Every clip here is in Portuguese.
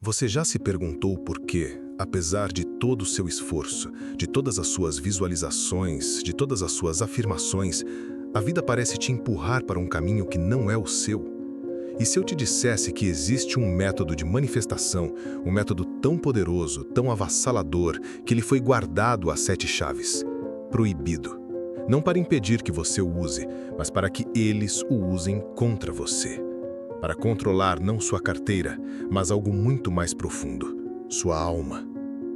Você já se perguntou por que, apesar de todo o seu esforço, de todas as suas visualizações, de todas as suas afirmações, a vida parece te empurrar para um caminho que não é o seu? E se eu te dissesse que existe um método de manifestação, um método tão poderoso, tão avassalador, que ele foi guardado às 7 chaves? Proibido. Não para impedir que você o use, mas para que eles o usem contra você. Para controlar não sua carteira, mas algo muito mais profundo, sua alma.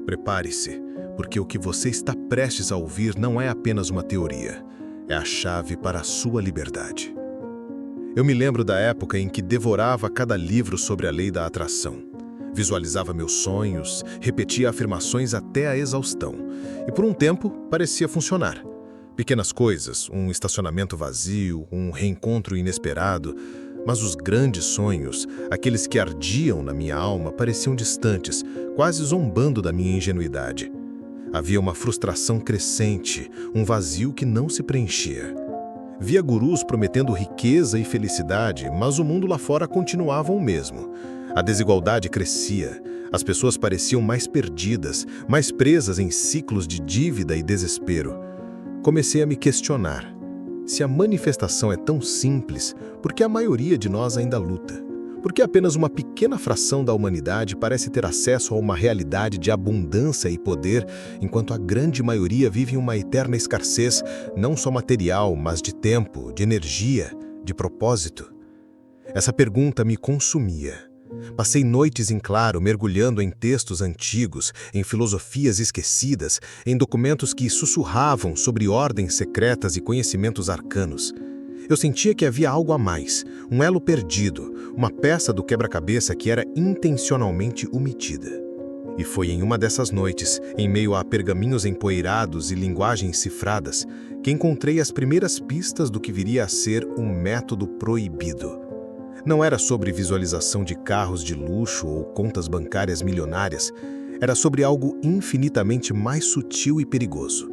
Prepare-se, porque o que você está prestes a ouvir não é apenas uma teoria, é a chave para a sua liberdade. Eu me lembro da época em que devorava cada livro sobre a lei da atração. Visualizava meus sonhos, repetia afirmações até a exaustão. E por um tempo, parecia funcionar. Pequenas coisas, um estacionamento vazio, um reencontro inesperado. Mas os grandes sonhos, aqueles que ardiam na minha alma, pareciam distantes, quase zombando da minha ingenuidade. Havia uma frustração crescente, um vazio que não se preenchia. Via gurus prometendo riqueza e felicidade, mas o mundo lá fora continuava o mesmo. A desigualdade crescia, as pessoas pareciam mais perdidas, mais presas em ciclos de dívida e desespero. Comecei a me questionar. Se a manifestação é tão simples, por que a maioria de nós ainda luta? Por que apenas uma pequena fração da humanidade parece ter acesso a uma realidade de abundância e poder, enquanto a grande maioria vive em uma eterna escassez, não só material, mas de tempo, de energia, de propósito? Essa pergunta me consumia. Passei noites em claro mergulhando em textos antigos, em filosofias esquecidas, em documentos que sussurravam sobre ordens secretas e conhecimentos arcanos. Eu sentia que havia algo a mais, um elo perdido, uma peça do quebra-cabeça que era intencionalmente omitida. E foi em uma dessas noites, em meio a pergaminhos empoeirados e linguagens cifradas, que encontrei as primeiras pistas do que viria a ser um método proibido. Não era sobre visualização de carros de luxo ou contas bancárias milionárias, era sobre algo infinitamente mais sutil e perigoso.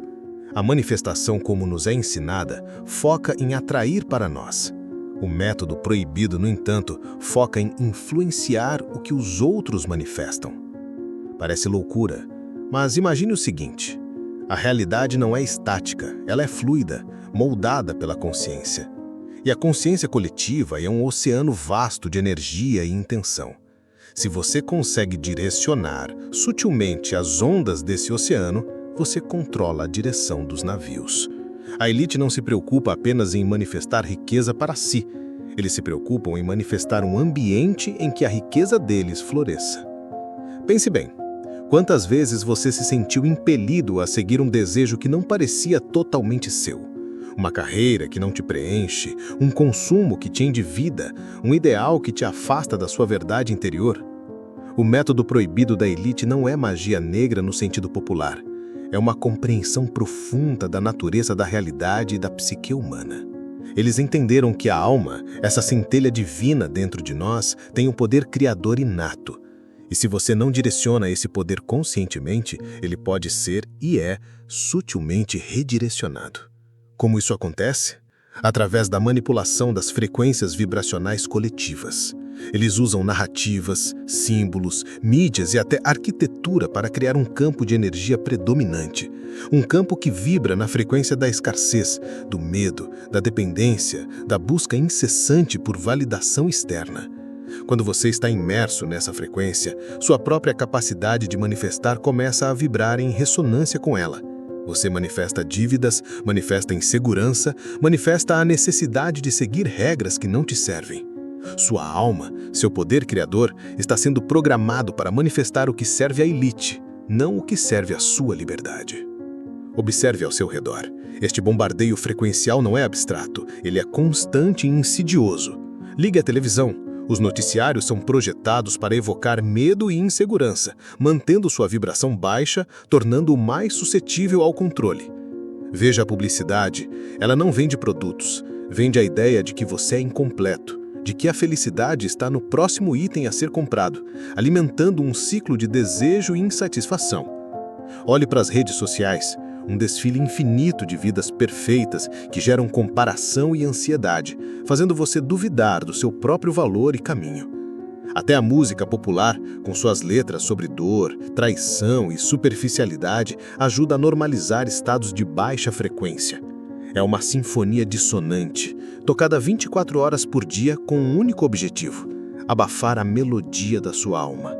A manifestação, como nos é ensinada, foca em atrair para nós. O método proibido, no entanto, foca em influenciar o que os outros manifestam. Parece loucura, mas imagine o seguinte: a realidade não é estática, ela é fluida, moldada pela consciência. E a consciência coletiva é um oceano vasto de energia e intenção. Se você consegue direcionar sutilmente as ondas desse oceano, você controla a direção dos navios. A elite não se preocupa apenas em manifestar riqueza para si. Eles se preocupam em manifestar um ambiente em que a riqueza deles floresça. Pense bem, quantas vezes você se sentiu impelido a seguir um desejo que não parecia totalmente seu? Uma carreira que não te preenche, um consumo que te endivida, um ideal que te afasta da sua verdade interior? O método proibido da elite não é magia negra no sentido popular. É uma compreensão profunda da natureza da realidade e da psique humana. Eles entenderam que a alma, essa centelha divina dentro de nós, tem um poder criador inato. E se você não direciona esse poder conscientemente, ele pode ser e é sutilmente redirecionado. Como isso acontece? Através da manipulação das frequências vibracionais coletivas. Eles usam narrativas, símbolos, mídias e até arquitetura para criar um campo de energia predominante. Um campo que vibra na frequência da escassez, do medo, da dependência, da busca incessante por validação externa. Quando você está imerso nessa frequência, sua própria capacidade de manifestar começa a vibrar em ressonância com ela. Você manifesta dívidas, manifesta insegurança, manifesta a necessidade de seguir regras que não te servem. Sua alma, seu poder criador, está sendo programado para manifestar o que serve à elite, não o que serve à sua liberdade. Observe ao seu redor. Este bombardeio frequencial não é abstrato, ele é constante e insidioso. Ligue a televisão. Os noticiários são projetados para evocar medo e insegurança, mantendo sua vibração baixa, tornando-o mais suscetível ao controle. Veja a publicidade, ela não vende produtos, vende a ideia de que você é incompleto, de que a felicidade está no próximo item a ser comprado, alimentando um ciclo de desejo e insatisfação. Olhe para as redes sociais, um desfile infinito de vidas perfeitas que geram comparação e ansiedade, fazendo você duvidar do seu próprio valor e caminho. Até a música popular, com suas letras sobre dor, traição e superficialidade, ajuda a normalizar estados de baixa frequência. É uma sinfonia dissonante, tocada 24 horas por dia com um único objetivo: abafar a melodia da sua alma.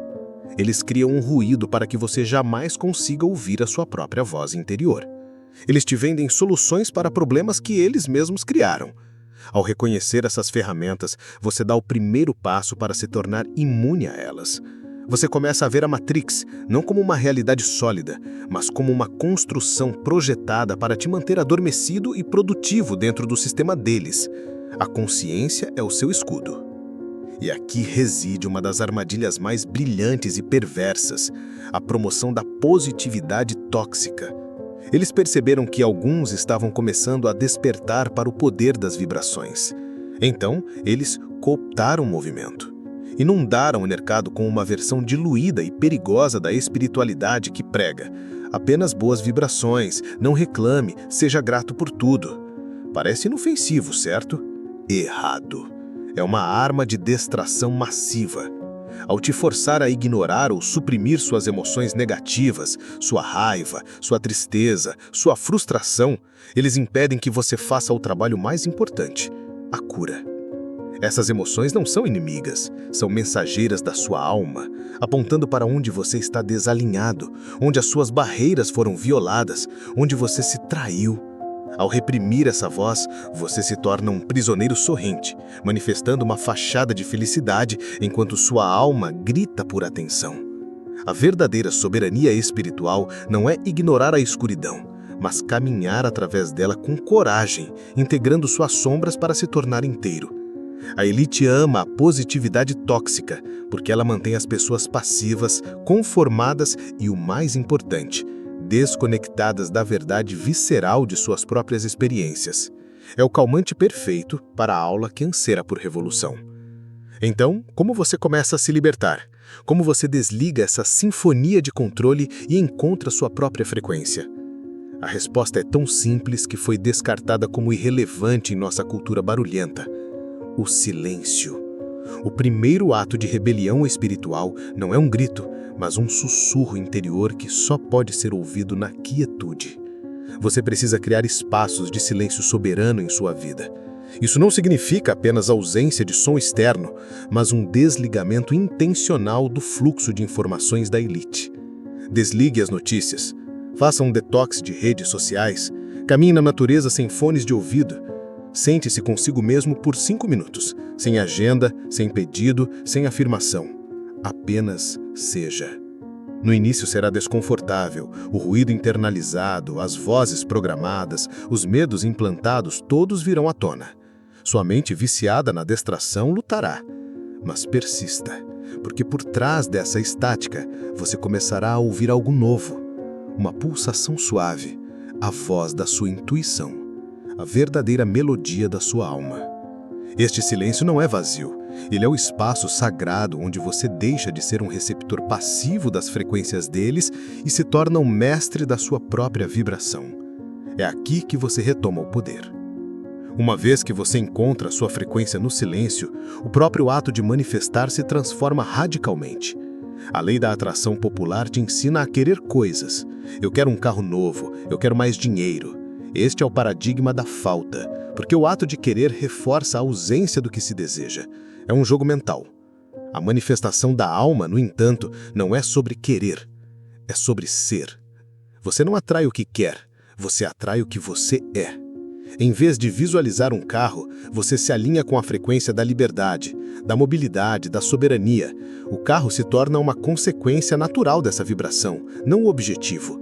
Eles criam um ruído para que você jamais consiga ouvir a sua própria voz interior. Eles te vendem soluções para problemas que eles mesmos criaram. Ao reconhecer essas ferramentas, você dá o primeiro passo para se tornar imune a elas. Você começa a ver a Matrix não como uma realidade sólida, mas como uma construção projetada para te manter adormecido e produtivo dentro do sistema deles. A consciência é o seu escudo. E aqui reside uma das armadilhas mais brilhantes e perversas: a promoção da positividade tóxica. Eles perceberam que alguns estavam começando a despertar para o poder das vibrações. Então, eles cooptaram o movimento. Inundaram o mercado com uma versão diluída e perigosa da espiritualidade que prega: apenas boas vibrações, não reclame, seja grato por tudo. Parece inofensivo, certo? Errado. É uma arma de distração massiva. Ao te forçar a ignorar ou suprimir suas emoções negativas, sua raiva, sua tristeza, sua frustração, eles impedem que você faça o trabalho mais importante: a cura. Essas emoções não são inimigas, são mensageiras da sua alma, apontando para onde você está desalinhado, onde as suas barreiras foram violadas, onde você se traiu. Ao reprimir essa voz, você se torna um prisioneiro sorrente, manifestando uma fachada de felicidade enquanto sua alma grita por atenção. A verdadeira soberania espiritual não é ignorar a escuridão, mas caminhar através dela com coragem, integrando suas sombras para se tornar inteiro. A elite ama a positividade tóxica, porque ela mantém as pessoas passivas, conformadas e, o mais importante, desconectadas da verdade visceral de suas próprias experiências. É o calmante perfeito para a aula que anseia por revolução. Então, como você começa a se libertar? Como você desliga essa sinfonia de controle e encontra sua própria frequência? A resposta é tão simples que foi descartada como irrelevante em nossa cultura barulhenta: o silêncio. O primeiro ato de rebelião espiritual não é um grito, mas um sussurro interior que só pode ser ouvido na quietude. Você precisa criar espaços de silêncio soberano em sua vida. Isso não significa apenas ausência de som externo, mas um desligamento intencional do fluxo de informações da elite. Desligue as notícias, faça um detox de redes sociais, caminhe na natureza sem fones de ouvido. Sente-se consigo mesmo por 5 minutos, sem agenda, sem pedido, sem afirmação. Apenas seja. No início será desconfortável, o ruído internalizado, as vozes programadas, os medos implantados, todos virão à tona. Sua mente viciada na distração lutará. Mas persista, porque por trás dessa estática, você começará a ouvir algo novo. Uma pulsação suave, a voz da sua intuição, a verdadeira melodia da sua alma. Este silêncio não é vazio, ele é o espaço sagrado onde você deixa de ser um receptor passivo das frequências deles e se torna um mestre da sua própria vibração. É aqui que você retoma o poder. Uma vez que você encontra sua frequência no silêncio, o próprio ato de manifestar se transforma radicalmente. A lei da atração popular te ensina a querer coisas. Eu quero um carro novo, eu quero mais dinheiro. Este é o paradigma da falta, porque o ato de querer reforça a ausência do que se deseja. É um jogo mental. A manifestação da alma, no entanto, não é sobre querer, é sobre ser. Você não atrai o que quer, você atrai o que você é. Em vez de visualizar um carro, você se alinha com a frequência da liberdade, da mobilidade, da soberania. O carro se torna uma consequência natural dessa vibração, não o objetivo.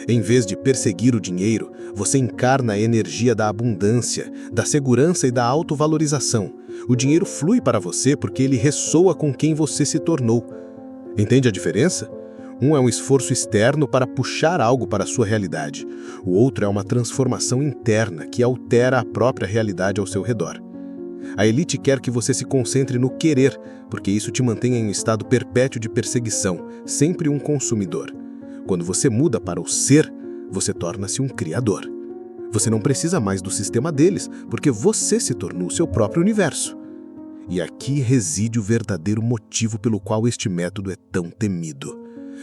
Em vez de perseguir o dinheiro, você encarna a energia da abundância, da segurança e da autovalorização. O dinheiro flui para você porque ele ressoa com quem você se tornou. Entende a diferença? Um é um esforço externo para puxar algo para a sua realidade. O outro é uma transformação interna que altera a própria realidade ao seu redor. A elite quer que você se concentre no querer, porque isso te mantém em um estado perpétuo de perseguição, sempre um consumidor. Quando você muda para o ser, você torna-se um criador. Você não precisa mais do sistema deles, porque você se tornou o seu próprio universo. E aqui reside o verdadeiro motivo pelo qual este método é tão temido.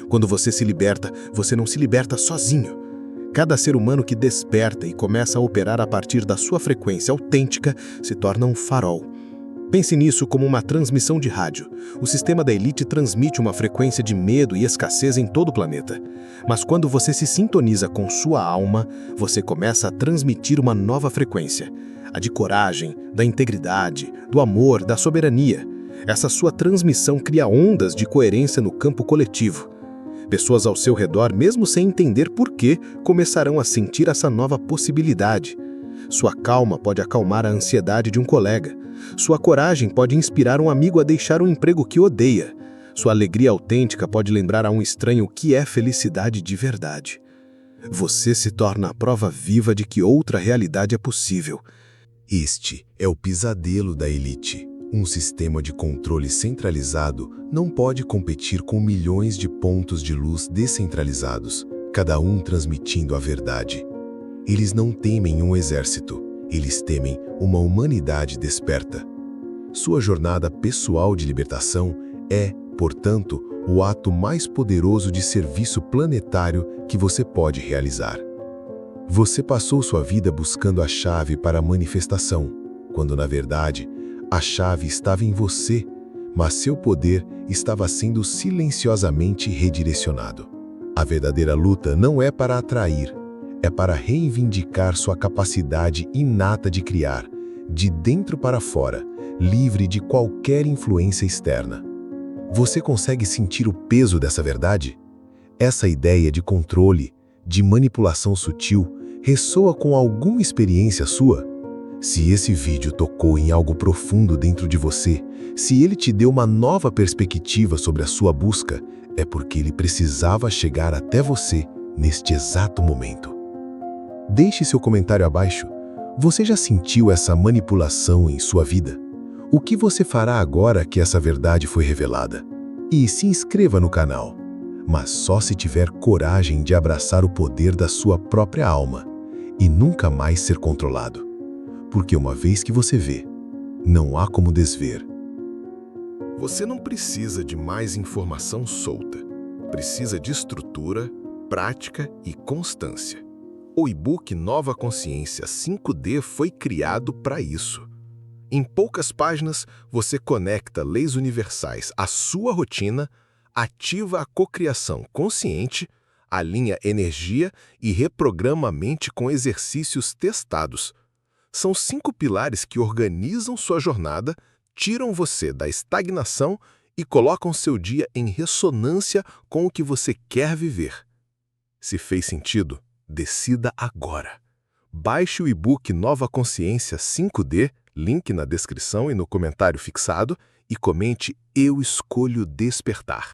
Quando você se liberta, você não se liberta sozinho. Cada ser humano que desperta e começa a operar a partir da sua frequência autêntica se torna um farol. Pense nisso como uma transmissão de rádio. O sistema da elite transmite uma frequência de medo e escassez em todo o planeta. Mas quando você se sintoniza com sua alma, você começa a transmitir uma nova frequência. A de coragem, da integridade, do amor, da soberania. Essa sua transmissão cria ondas de coerência no campo coletivo. Pessoas ao seu redor, mesmo sem entender por quê, começarão a sentir essa nova possibilidade. Sua calma pode acalmar a ansiedade de um colega. Sua coragem pode inspirar um amigo a deixar um emprego que odeia. Sua alegria autêntica pode lembrar a um estranho o que é felicidade de verdade. Você se torna a prova viva de que outra realidade é possível. Este é o pesadelo da elite. Um sistema de controle centralizado não pode competir com milhões de pontos de luz descentralizados, cada um transmitindo a verdade. Eles não temem um exército, eles temem uma humanidade desperta. Sua jornada pessoal de libertação é, portanto, o ato mais poderoso de serviço planetário que você pode realizar. Você passou sua vida buscando a chave para a manifestação, quando na verdade, a chave estava em você, mas seu poder estava sendo silenciosamente redirecionado. A verdadeira luta não é para atrair, é para reivindicar sua capacidade inata de criar, de dentro para fora, livre de qualquer influência externa. Você consegue sentir o peso dessa verdade? Essa ideia de controle, de manipulação sutil, ressoa com alguma experiência sua? Se esse vídeo tocou em algo profundo dentro de você, se ele te deu uma nova perspectiva sobre a sua busca, é porque ele precisava chegar até você neste exato momento. Deixe seu comentário abaixo. Você já sentiu essa manipulação em sua vida? O que você fará agora que essa verdade foi revelada? E se inscreva no canal, mas só se tiver coragem de abraçar o poder da sua própria alma e nunca mais ser controlado. Porque uma vez que você vê, não há como desver. Você não precisa de mais informação solta. Precisa de estrutura, prática e constância. O e-book Nova Consciência 5D foi criado para isso. Em poucas páginas, você conecta leis universais à sua rotina, ativa a cocriação consciente, alinha energia e reprograma a mente com exercícios testados. São 5 pilares que organizam sua jornada, tiram você da estagnação e colocam seu dia em ressonância com o que você quer viver. Se fez sentido, decida agora. Baixe o e-book Nova Consciência 5D, link na descrição e no comentário fixado, e comente "Eu escolho despertar".